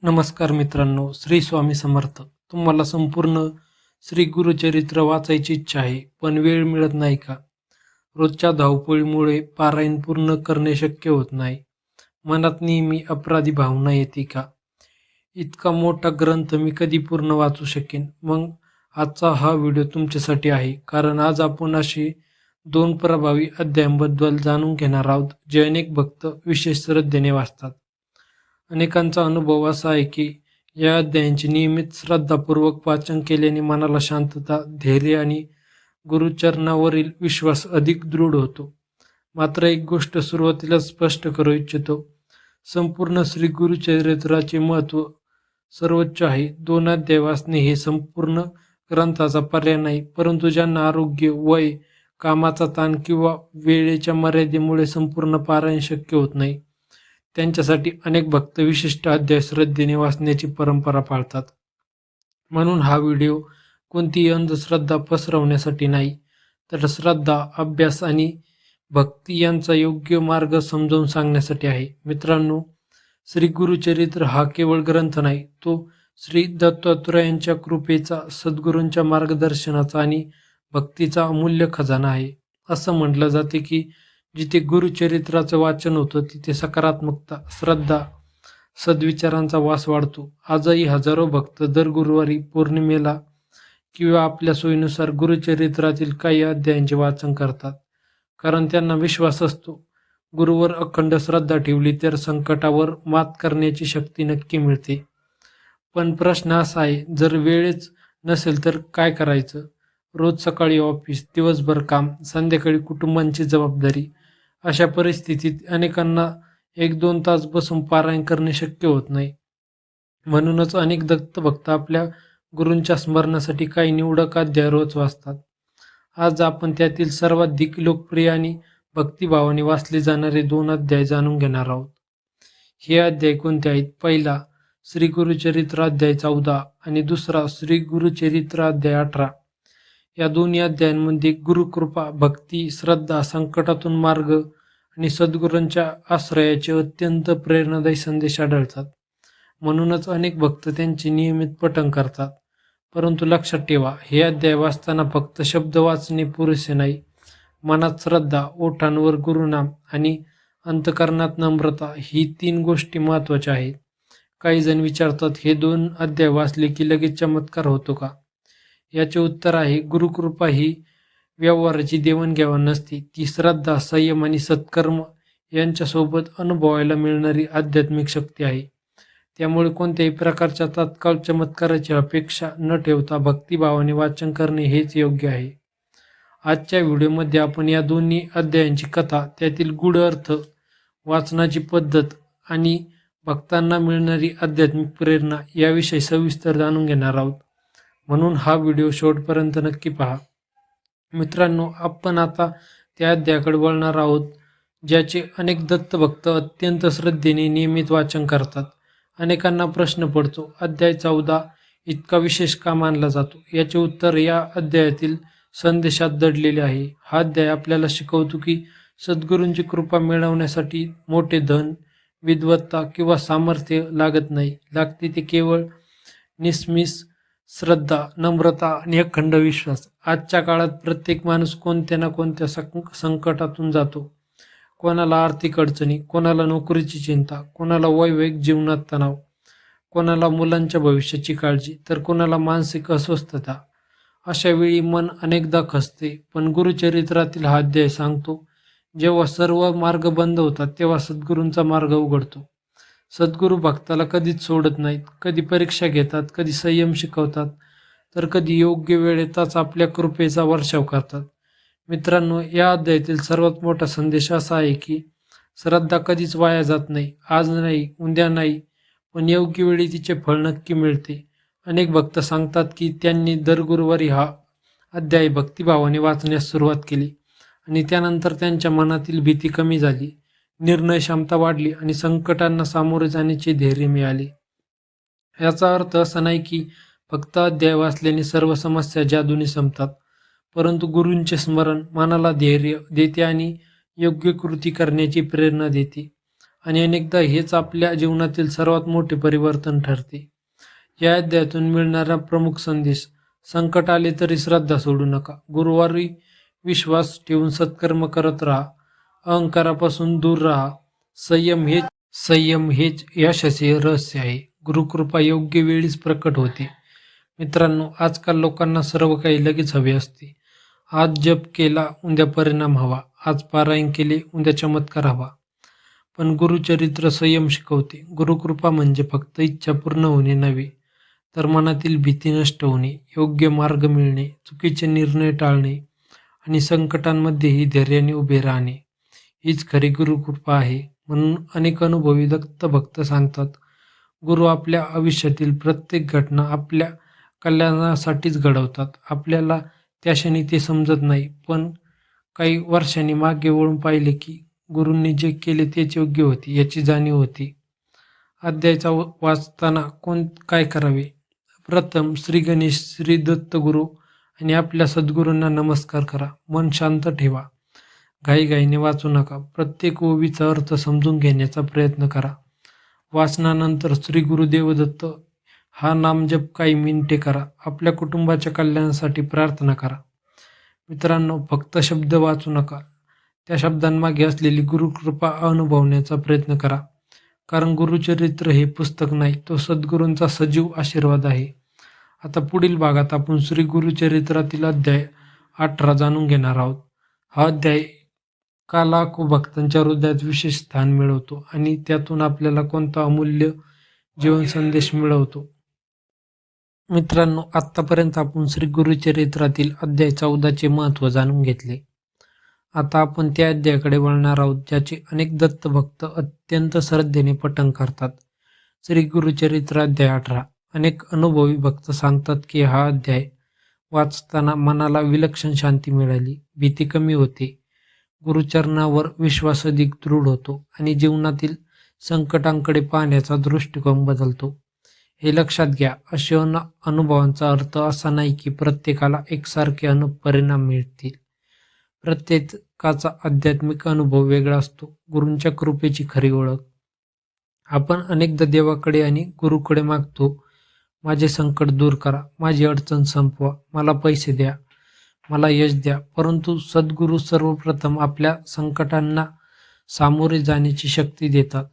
नमस्कार मित्रांनो, श्री स्वामी समर्थ. तुम्हाला संपूर्ण श्री गुरुचरित्र वाचायची इच्छा आहे, पण वेळ मिळत नाही का? रोजच्या धावपळीमुळे पारायण पूर्ण करणे शक्य होत नाही. मनात नेहमी अपराधी भावना येते का? इतका मोठा ग्रंथ मी कधी पूर्ण वाचू शकेन? मग आजचा हा व्हिडिओ तुमच्यासाठी आहे, कारण आज आपण असे दोन प्रभावी अध्यायांबद्दल जाणून घेणार आहोत, जे अनेक भक्त विशेष श्रद्धेने वाचतात. अनेकांचा अनुभव असा आहे की या अध्यायांचे नियमित श्रद्धापूर्वक वाचन केल्याने मनाला शांतता, धैर्य आणि गुरुचरणावरील विश्वास अधिक दृढ होतो. मात्र एक गोष्ट सुरुवातीला स्पष्ट करू इच्छितो. संपूर्ण श्री गुरुचरित्राचे महत्त्व सर्वोच्च आहे. 2 अध्याय वाचणे हे संपूर्ण ग्रंथाचा पर्याय नाही, परंतु ज्यांना आरोग्य, वय, कामाचा ताण किंवा वेळेच्या मर्यादेमुळे संपूर्ण पारायण शक्य होत नाही, त्यांच्यासाठी अनेक भक्त विशिष्ट अध्याय श्रद्धेने वाचण्याची परंपरा पाळतात. म्हणून हा व्हिडिओ कोणतीही अंधश्रद्धा पसरवण्यासाठी नाही, तर श्रद्धा, अभ्यास आणि भक्ती यांचा योग्य मार्ग समजावून सांगण्यासाठी आहे. मित्रांनो, श्री गुरुचरित्र हा केवळ ग्रंथ नाही, तो श्री दत्तात्रेयांच्या कृपेचा, सद्गुरूंच्या मार्गदर्शनाचा आणि भक्तीचा अमूल्य खजाना आहे. असं म्हटलं जाते की जिथे गुरुचरित्राचं वाचन होतं तिथे सकारात्मकता, श्रद्धा, सद्विचारांचा वास वाढतो. आजही हजारो भक्त दर गुरुवारी, पौर्णिमेला किंवा आपल्या सोयीनुसार गुरुचरित्रातील काही अध्यायांचे वाचन करतात, कारण त्यांना विश्वास असतो गुरुवर अखंड श्रद्धा ठेवली तर संकटावर मात करण्याची शक्ती नक्की मिळते. पण प्रश्न असा आहे, जर वेळच नसेल तर काय करायचं? रोज सकाळी ऑफिस, दिवसभर काम, संध्याकाळी कुटुंबांची जबाबदारी. अशा परिस्थितीत अनेकांना 1-2 तास बसून पारायण करणे शक्य होत नाही. म्हणूनच अनेक दत्तभक्त आपल्या गुरूंच्या स्मरणासाठी काही निवडक अध्याय रोज वाचतात. आज आपण त्यातील सर्वाधिक लोकप्रिय आणि भक्तिभावाने वाचले जाणारे 2 अध्याय जाणून घेणार आहोत. हे अध्याय कोणते आहेत? पहिला, श्री गुरुचरित्र अध्याय 14 आणि दुसरा श्री गुरुचरित्र अध्याय 18. या दोन्ही अध्यायांमध्ये गुरुकृपा, भक्ती, श्रद्धा, संकटातून मार्ग आणि सद्गुरूंच्या आश्रयाचे अत्यंत प्रेरणादायी संदेश आढळतात. म्हणूनच अनेक भक्त त्यांचे नियमित पठण करतात. परंतु लक्षात ठेवा, हे अध्याय वाचताना फक्त शब्द वाचणे पुरेसे नाही. मनात श्रद्धा, ओठांवर गुरुनाम आणि अंतकरणात नम्रता ही 3 गोष्टी महत्त्वाच्या आहेत. काही जण विचारतात, हे 2 अध्याय वाचले की लगेच चमत्कार होतो का? याचे उत्तर आहे, गुरुकृपा ही व्यवहाराची देवाणघेवाण नसते. ती श्रद्धा, संयम आणि सत्कर्म यांच्यासोबत अनुभवायला मिळणारी आध्यात्मिक शक्ती आहे. त्यामुळे कोणत्याही प्रकारच्या तात्काळ चमत्काराची अपेक्षा न ठेवता भक्तिभावाने वाचन करणे हेच योग्य आहे. आजच्या व्हिडिओमध्ये आपण या दोन्ही अध्यायांची कथा, त्यातील गूढ अर्थ, वाचनाची पद्धत आणि भक्तांना मिळणारी आध्यात्मिक प्रेरणा याविषयी सविस्तर जाणून घेणार आहोत. म्हणून हा व्हिडिओ शेवटपर्यंत नक्की पहा. मित्रांनो, आपण आता त्या अध्यायाकडे वळणार आहोत ज्याचे अनेक दत्तभक्त अत्यंत श्रद्धेने नियमित वाचन करतात. अनेकांना प्रश्न पडतो, अध्याय 14 इतका विशेष का मानला जातो? याचे उत्तर या अध्यायातील संदेशात दडलेले आहे. हा अध्याय आपल्याला शिकवतो की सद्गुरूंची कृपा मिळवण्यासाठी मोठे धन, विद्वत्ता किंवा सामर्थ्य लागत नाही. लागते ते केवळ निस्मिष श्रद्धा, नम्रता आणि अखंड विश्वास. आजच्या काळात प्रत्येक माणूस कोणत्या ना कोणत्या संकटातून जातो. कोणाला आर्थिक अडचणी, कोणाला नोकरीची चिंता, कोणाला वैवाहिक जीवनात तणाव, कोणाला मुलांच्या भविष्याची काळजी, तर कोणाला मानसिक अस्वस्थता. अशा वेळी मन अनेकदा खचते. पण गुरुचरित्रातील हा अध्याय सांगतो, जेव्हा सर्व मार्ग बंद होतात तेव्हा सद्गुरूंचा मार्ग उघडतो. सद्गुरू भक्ताला कधीच सोडत नाहीत. कधी परीक्षा घेतात, कधी संयम शिकवतात, तर कधी योग्य वेळेतच आपल्या कृपेचा वर्षाव करतात. मित्रांनो, या अध्यायातील सर्वात मोठा संदेश असा आहे की श्रद्धा कधीच वाया जात नाही. आज नाही, उद्या नाही, पण योग्य वेळी तिचे फळ नक्की मिळते. अनेक भक्त सांगतात की त्यांनी दर गुरुवारी हा अध्याय भक्तिभावाने वाचण्यास सुरुवात केली आणि त्यानंतर त्यांच्या मनातील भीती कमी झाली, निर्णय क्षमता वाढली आणि संकटांना सामोरे जाण्याचे धैर्य मिळाले. याचा अर्थ असा नाही की फक्त अध्याय वाचल्याने सर्व समस्या जादूने संपतात, परंतु गुरूंचे स्मरण मनाला धैर्य देते आणि योग्य कृती करण्याची प्रेरणा देते. आणि अनेकदा हेच आपल्या जीवनातील सर्वात मोठे परिवर्तन ठरते. या अध्यायातून मिळणारा प्रमुख संदेश: संकट आले तरी श्रद्धा सोडू नका. गुरुवारी विश्वास ठेवून सत्कर्म करत राहा. अहंकारापासून दूर राहा. संयम हेच यशाचे रहस्य आहे. गुरुकृपा योग्य वेळीच प्रकट होते. मित्रांनो, आजकाल लोकांना सर्व काही लगेच हवे असते. आज जप केला, उद्या परिणाम हवा. आज पारायण केले, उद्या चमत्कार हवा. पण गुरुचरित्र संयम शिकवते. गुरुकृपा म्हणजे फक्त इच्छा पूर्ण होणे नव्हे, तर मनातील भीती नष्ट होणे, योग्य मार्ग मिळणे, चुकीचे निर्णय टाळणे आणि संकटांमध्येही धैर्याने उभे राहणे. हीच खरी गुरुकृपा आहे. म्हणून अनेक अनुभवी दत्त भक्त सांगतात, गुरु आपल्या आयुष्यातील प्रत्येक घटना आपल्या कल्याणासाठीच घडवतात. आपल्याला त्या क्षणी ते समजत नाही, पण काही वर्षांनी मागे वळून पाहिले की गुरूंनी जे केले तेच योग्य होते याची जाणीव होती. अध्यायाचा वाचताना काय करावे? प्रथम श्री गणेश, श्री दत्तगुरु आणि आपल्या सद्गुरूंना नमस्कार करा. मन शांत ठेवा. घाईघाईने वाचू नका. प्रत्येक ओवीचा अर्थ समजून घेण्याचा प्रयत्न करा. वाचनानंतर श्री गुरुदेव दत्त हा नामजप काही मिनिटे करा. आपल्या कुटुंबाच्या कल्याणासाठी प्रार्थना करा. मित्रांनो, फक्त शब्द वाचू नका, त्या शब्दांमागे असलेली गुरुकृपा अनुभवण्याचा प्रयत्न करा. कारण गुरुचरित्र हे पुस्तक नाही, तो सद्गुरूंचा सजीव आशीर्वाद आहे. आता पुढील भागात आपण श्री गुरुचरित्रातील अध्याय 18 जाणून घेणार आहोत. हा अध्याय का लाखो भक्तांच्या हृदयात विशेष स्थान मिळवतो आणि त्यातून आपल्याला कोणता अमूल्य जीवन संदेश मिळवतो. मित्रांनो, आतापर्यंत आपण श्री गुरुचरित्रातील अध्याय 14चे महत्त्व जाणून घेतले. आता आपण त्या अध्यायाकडे वळणार आहोत ज्याचे अनेक दत्त भक्त अत्यंत श्रद्धेने पठण करतात. श्री गुरुचरित्र अध्याय 18. अनेक अनुभवी भक्त सांगतात की हा अध्याय वाचताना मनाला विलक्षण शांती मिळाली, भीती कमी होते, गुरुचरणावर विश्वास अधिक दृढ होतो आणि जीवनातील संकटांकडे पाहण्याचा दृष्टिकोन बदलतो. हे लक्षात घ्या, अशा अनुभवांचा अर्थ असा नाही की प्रत्येकाला एकसारखे परिणाम मिळतील. प्रत्येकाचा आध्यात्मिक अनुभव वेगळा असतो. गुरूंच्या कृपेची खरी ओळख: आपण अनेकदा देवाकडे आणि गुरुकडे मागतो, माझे संकट दूर करा, माझी अडचण संपवा, मला पैसे द्या, मला यश द्या. परंतु सद्गुरू सर्वप्रथम आपल्या संकटांना सामोरे जाण्याची शक्ती देतात.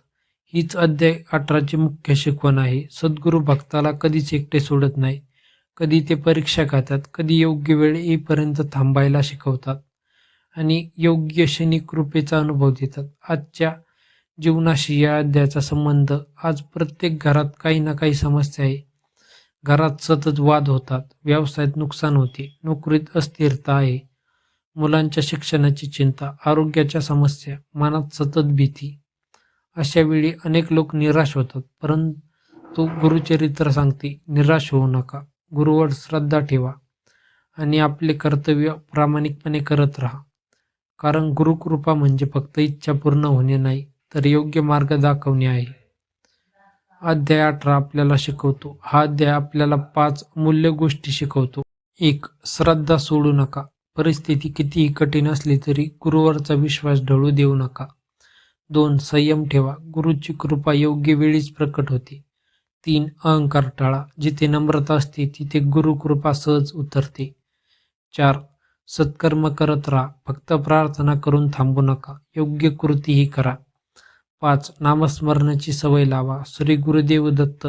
हीच अध्याय 18ची मुख्य शिकवण आहे. सद्गुरू भक्ताला कधीच एकटे सोडत नाही. कधी ते परीक्षा घेतात, कधी योग्य वेळ येईपर्यंत थांबायला शिकवतात आणि योग्य क्षणी कृपेचा अनुभव देतात. आजच्या जीवनाशी या अध्यायाचा संबंध: आज प्रत्येक घरात काही ना काही समस्या आहे. घरात सतत वाद होतात, व्यवसायात नुकसान होते, नोकरीत अस्थिरता आहे, मुलांच्या शिक्षणाची चिंता, आरोग्याच्या समस्या, मनात सतत भीती. अशा वेळी अनेक लोक निराश होतात. परंतु गुरुचरित्र सांगते, निराश होऊ नका. गुरुवर श्रद्धा ठेवा आणि आपले कर्तव्य प्रामाणिकपणे करत राहा. कारण गुरुकृपा म्हणजे फक्त इच्छा पूर्ण होणे नाही, तर योग्य मार्ग दाखवणे आहे. अध्याय 18 आपल्याला शिकवतो. हा अध्याय आपल्याला 5 मूल्य गोष्टी शिकवतो. 1. श्रद्धा सोडू नका. परिस्थिती कितीही कठीण असली तरी गुरुवरचा विश्वास ढळू देऊ नका. 2. संयम ठेवा. गुरुची कृपा योग्य वेळीच प्रकट होते. 3. अहंकार टाळा. जिथे नम्रता असते तिथे गुरुकृपा सहज उतरते. 4. सत्कर्म करत राहा. फक्त प्रार्थना करून थांबू नका, योग्य कृतीही करा. 5. नामस्मरणाची सवय लावा. श्री गुरुदेव दत्त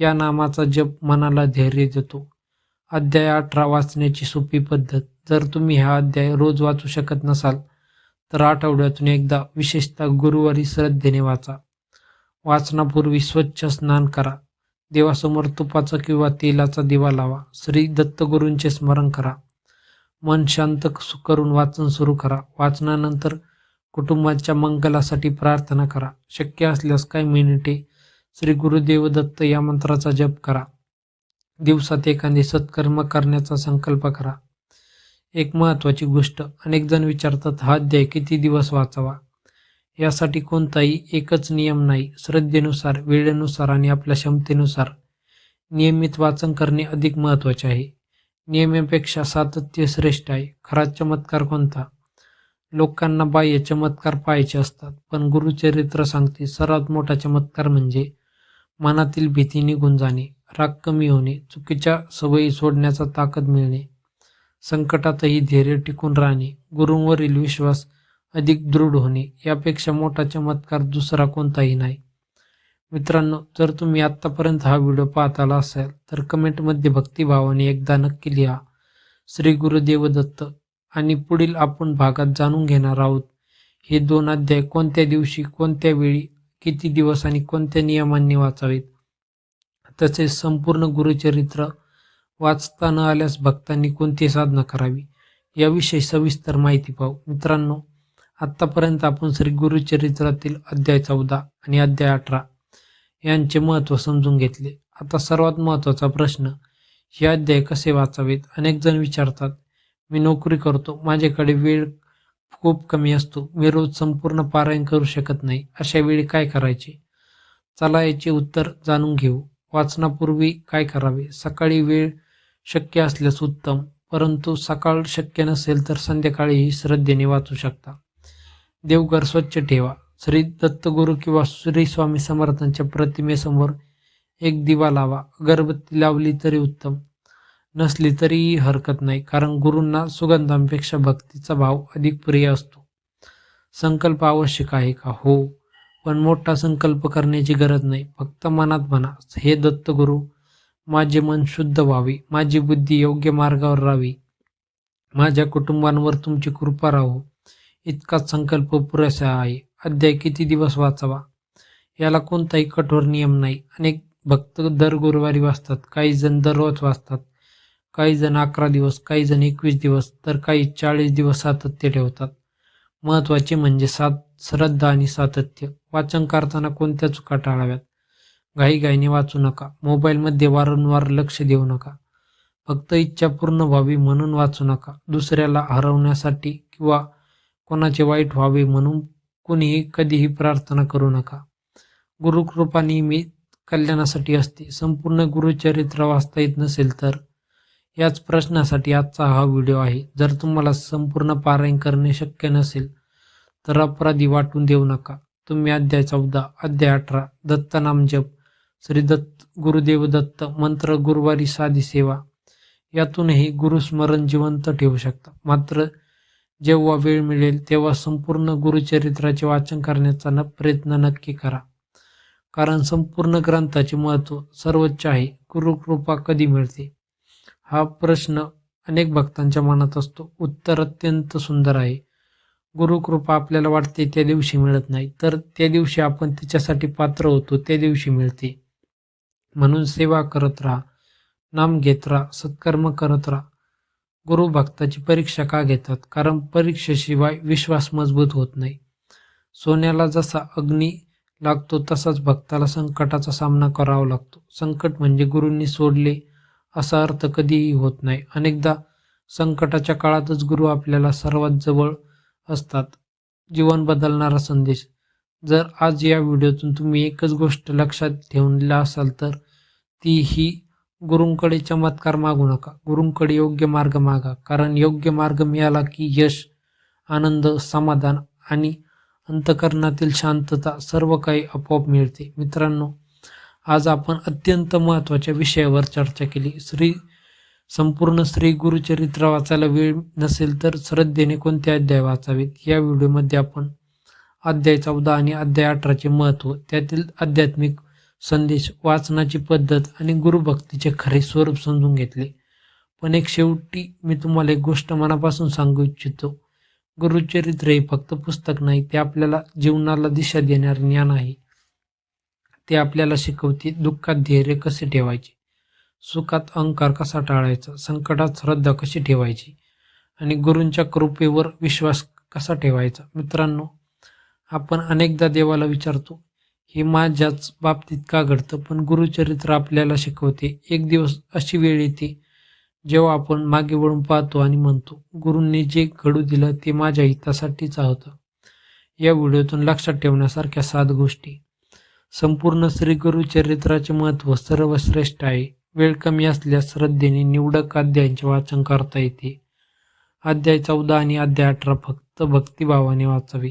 या नामाचा जप मनाला धैर्य देतो. अध्याय 18 वाचण्याची सोपी पद्धत: जर तुम्ही हा अध्याय रोज वाचू शकत नसाल तर आठवड्यातून एकदा, विशेषतः गुरुवारी श्रद्धेने वाचा. वाचनापूर्वी स्वच्छ स्नान करा. देवासमोर तुपाचा किंवा तेलाचा दिवा लावा. श्री दत्तगुरूंचे स्मरण करा. मन शांत करून वाचन सुरू करा. वाचनानंतर कुटुंबाच्या मंगलासाठी प्रार्थना करा. शक्य असल्यास काही मिनिटे श्री गुरुदेव दत्त या मंत्राचा जप करा. दिवसात एखादे सत्कर्म करण्याचा संकल्प करा. एक महत्त्वाची गोष्ट: अनेक जण विचारतात, हा अध्याय किती दिवस वाचावा? यासाठी कोणताही एकच नियम नाही. श्रद्धेनुसार, वेळेनुसार आणि आपल्या क्षमतेनुसार नियमित वाचन करणे अधिक महत्त्वाचे आहे. नियमापेक्षा सातत्य श्रेष्ठ आहे. खरा चमत्कार कोणता? लोकांना बाह्य चमत्कार पाहायचे असतात, पण गुरुचरित्र सांगते सर्वात मोठा चमत्कार म्हणजे मनातील भीती निघून जाणे, राग कमी होणे, चुकीच्या सवयी सोडण्याचा ताकद मिळणे, संकटातही धैर्य टिकून राहणे, गुरूंवरील विश्वास अधिक दृढ होणे यापेक्षा मोठा चमत्कार दुसरा कोणताही नाही. मित्रांनो, जर तुम्ही आत्तापर्यंत हा व्हिडिओ पाहत आला असाल तर कमेंटमध्ये भक्तिभावाने एकदा नक्की लिहा, श्री गुरुदेव दत्त. आणि पुढील आपण भागात जाणून घेणार आहोत हे 2 अध्याय कोणत्या दिवशी, कोणत्या वेळी, किती दिवस आणि कोणत्या नियमांनी वाचावेत. तसेच संपूर्ण गुरुचरित्र वाचता न आल्यास भक्तांनी कोणती साधना करावी याविषयी सविस्तर माहिती पाहू. मित्रांनो, आत्तापर्यंत आपण श्री गुरुचरित्रातील अध्याय 14 आणि अध्याय 18 यांचे महत्त्व समजून घेतले. आता सर्वात महत्त्वाचा प्रश्न, हे अध्याय कसे वाचावेत? अनेक जण विचारतात, मी नोकरी करतो, माझ्याकडे वेळ खूप कमी असतो, मी रोज संपूर्ण पारायण करू शकत नाही, अशा वेळी काय करायचे? चला याचे उत्तर जाणून घेऊ. वाचनापूर्वी काय करावे? सकाळी वेळ शक्य असल्यास उत्तम, परंतु सकाळ शक्य नसेल तर संध्याकाळीही श्रद्धेने वाचू शकता. देवघर स्वच्छ ठेवा. श्री दत्तगुरू किंवा श्री स्वामी समर्थांच्या प्रतिमेसमोर एक दिवा लावा. अगरबत्ती लावली तरी उत्तम, नसली तरीही हरकत नाही, कारण गुरूंना सुगंधांपेक्षा भक्तीचा भाव अधिक प्रिय असतो. संकल्प आवश्यक आहे का? हो, पण मोठा संकल्प करण्याची गरज नाही. फक्त मनात म्हणा, हे दत्तगुरू, माझे मन शुद्ध व्हावे, माझी बुद्धी योग्य मार्गावर राहावी, माझ्या कुटुंबांवर तुमची कृपा राहो, इतकाच संकल्प पुरेसा आहे. अध्याय किती दिवस वाचावा? याला कोणताही कठोर नियम नाही. अनेक भक्त दर गुरुवारी वाचतात, काही जण दररोज वाचतात, काही जण 11 दिवस, काही जण 21 दिवस, तर काही 40 दिवस सातत्य ठेवतात. महत्त्वाचे म्हणजे श्रद्धा आणि सातत्य. वाचन करताना कोणत्या चुका टाळाव्यात? घाईघाईने वाचू नका, मोबाईलमध्ये वारंवार लक्ष देऊ नका, फक्त इच्छा पूर्ण व्हावी म्हणून वाचू नका, दुसऱ्याला हरवण्यासाठी किंवा कोणाचे वाईट व्हावे म्हणून कुणीही कधीही प्रार्थना करू नका. गुरुकृपा नेहमी कल्याणासाठी असते. संपूर्ण गुरुचरित्र वाचता येत नसेल तर याच प्रश्नासाठी आजचा हा व्हिडिओ आहे. जर तुम्हाला संपूर्ण पारायण करणे शक्य नसेल तर अपराधी वाटून देऊ नका. तुम्ही अध्याय 14, अध्याय 18, दत्त नाम जप, श्री दत्त गुरुदेव दत्त मंत्र, गुरुवारी साधी सेवा यातूनही गुरुस्मरण जिवंत ठेवू शकता. मात्र जेव्हा वेळ मिळेल तेव्हा संपूर्ण गुरुचरित्राचे वाचन करण्याचा प्रयत्न नक्की करा, कारण संपूर्ण ग्रंथाचे महत्त्व सर्वोच्च आहे. गुरुकृपा कधी मिळते हा प्रश्न अनेक भक्तांच्या मनात असतो. उत्तर अत्यंत सुंदर आहे. गुरुकृपा आपल्याला वाटते त्या दिवशी मिळत नाही, तर त्या दिवशी आपण तिच्यासाठी पात्र होतो त्या दिवशी मिळते. म्हणून सेवा करत राहा, नाम घेत राहा, सत्कर्म करत राहा. गुरु भक्ताची परीक्षा का घेतात? कारण परीक्षेशिवाय विश्वास मजबूत होत नाही. सोन्याला जसा अग्नी लागतो तसाच भक्ताला संकटाचा सामना करावा लागतो. संकट म्हणजे गुरूंनी सोडले असा अर्थ कधीही होत नाही. अनेकदा संकटाच्या काळातच गुरु आपल्याला सर्वात जवळ असतात. जीवन बदलणारा संदेश. जर आज या व्हिडिओतून तुम्ही एकच गोष्ट लक्षात ठेवला असाल तर ती ही, गुरूंकडे चमत्कार मागू नका, गुरूंकडे योग्य मार्ग मागा. कारण योग्य मार्ग मिळाला की यश, आनंद, समाधान आणि अंतःकरणातील शांतता सर्व काही आपोआप मिळते. मित्रांनो, आज आपण अत्यंत महत्त्वाच्या विषयावर चर्चा केली. संपूर्ण श्री गुरुचरित्र वाचायला वेळ नसेल तर श्रद्धेने कोणते अध्याय वाचावेत या व्हिडिओमध्ये आपण अध्याय 14 आणि अध्याय 18चे महत्त्व, त्यातील आध्यात्मिक संदेश, वाचनाची पद्धत आणि गुरुभक्तीचे खरे स्वरूप समजून घेतले. पण शेवटी मी तुम्हाला एक गोष्ट मनापासून सांगू इच्छितो, गुरुचरित्र हे फक्त पुस्तक नाही, ते आपल्याला जीवनाला दिशा देणारे ज्ञान आहे. ते आपल्याला शिकवते दुःखात धैर्य कसे ठेवायचे, सुखात अहंकार कसा टाळायचा, संकटात श्रद्धा कशी ठेवायची आणि गुरूंच्या कृपेवर विश्वास कसा ठेवायचा. मित्रांनो, आपण अनेकदा देवाला विचारतो, हे माझ्याच बाबतीत का घडतं? पण गुरुचरित्र आपल्याला शिकवते, एक दिवस अशी वेळ येते जेव्हा आपण मागे वळून पाहतो आणि म्हणतो, गुरूंनी जे घडू दिलं ते माझ्या हितासाठीच होतं. या व्हिडिओतून लक्षात ठेवण्यासारख्या 7 गोष्टी. संपूर्ण श्री गुरुचरित्राचे महत्त्व सर्वश्रेष्ठ आहे. वेळ कमी असल्यास श्रद्धेने निवडक अध्यायांचे वाचन करता येते. अध्याय 14 आणि अध्याय 18 फक्त भक्तिभावाने वाचावे.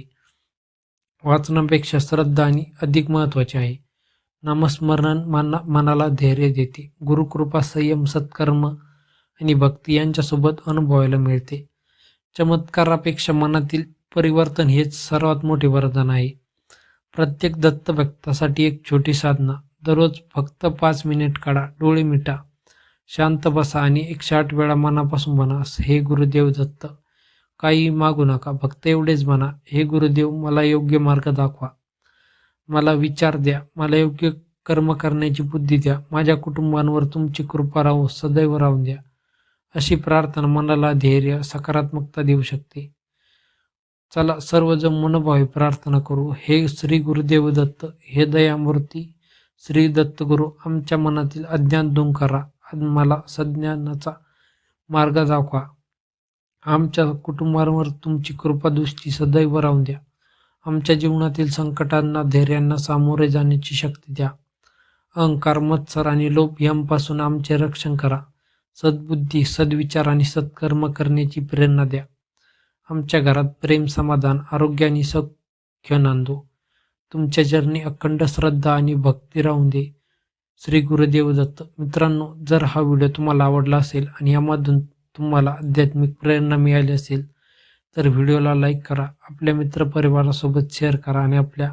वाचनापेक्षा श्रद्धा आणि अधिक महत्त्वाचे आहे. नामस्मरण मनाला धैर्य देते. गुरुकृपा, संयम, सत्कर्म आणि भक्ती यांच्यासोबत अनुभवायला मिळते. चमत्कारापेक्षा मनातील परिवर्तन हेच सर्वात मोठे वरदान आहे. प्रत्येक दत्तभक्तासाठी एक छोटी साधना. दररोज फक्त 5 मिनिट काढा, डोळे मिटा, शांत बसा आणि 108 वेळा मनापासून म्हणा, हे गुरुदेव दत्त. काही मागू नका, फक्त एवढेच म्हणा, हे गुरुदेव मला योग्य मार्ग दाखवा, मला विचार द्या, मला योग्य कर्म करण्याची बुद्धी द्या, माझ्या कुटुंबांवर तुमची कृपा राहू सदैव राहून द्या. अशी प्रार्थना मनाला धैर्य, सकारात्मकता देऊ शकते. चला सर्वजण मनभावे प्रार्थना करू. हे श्री गुरुदेव दत्त, हे दयामूर्ती श्री दत्तगुरु, आमच्या मनातील अज्ञान दूर करा, मला सज्ञानाचा मार्ग दाखवा, आमच्या कुटुंबावर तुमची कृपा दृष्टी सदैव राहून द्या, आमच्या जीवनातील संकटांना धैर्यांना सामोरे जाण्याची शक्ती द्या. अहंकार, मत्सर आणि लोभ यांपासून आमचे रक्षण करा. सद्बुद्धी, सद्विचार आणि सत्कर्म करण्याची प्रेरणा द्या. आमच्या घरात प्रेम, समाधान, आरोग्य आणि सौख्य नांदो. तुमच्या चरणी अखंड श्रद्धा आणि भक्ती राहून दे. श्री गुरुदेव दत्त. मित्रांनो, जर हा व्हिडिओ तुम्हाला आवडला असेल आणि यामधून तुम्हाला आध्यात्मिक प्रेरणा मिळाली असेल तर व्हिडिओला लाईक करा, आपल्या मित्रपरिवारासोबत शेअर करा आणि आपल्या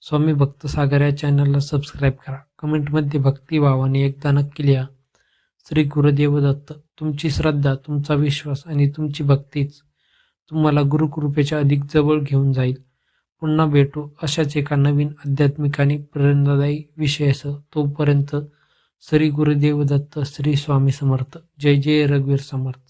स्वामी भक्त सागर या चॅनलला सबस्क्राईब करा. कमेंटमध्ये भक्तिभावाने एकदा नक्की लिहा, श्री गुरुदेव दत्त. तुमची श्रद्धा, तुमचा विश्वास आणि तुमची भक्तीच तुम्हाला गुरुकृपेच्या अधिक जवळ घेऊन जाईल. पुन्हा भेटू अशाच एका नवीन आध्यात्मिक आणि प्रेरणादायी विषयासह. तोपर्यंत श्री गुरुदेव दत्त. श्री स्वामी समर्थ. जय जय रघुवीर समर्थ.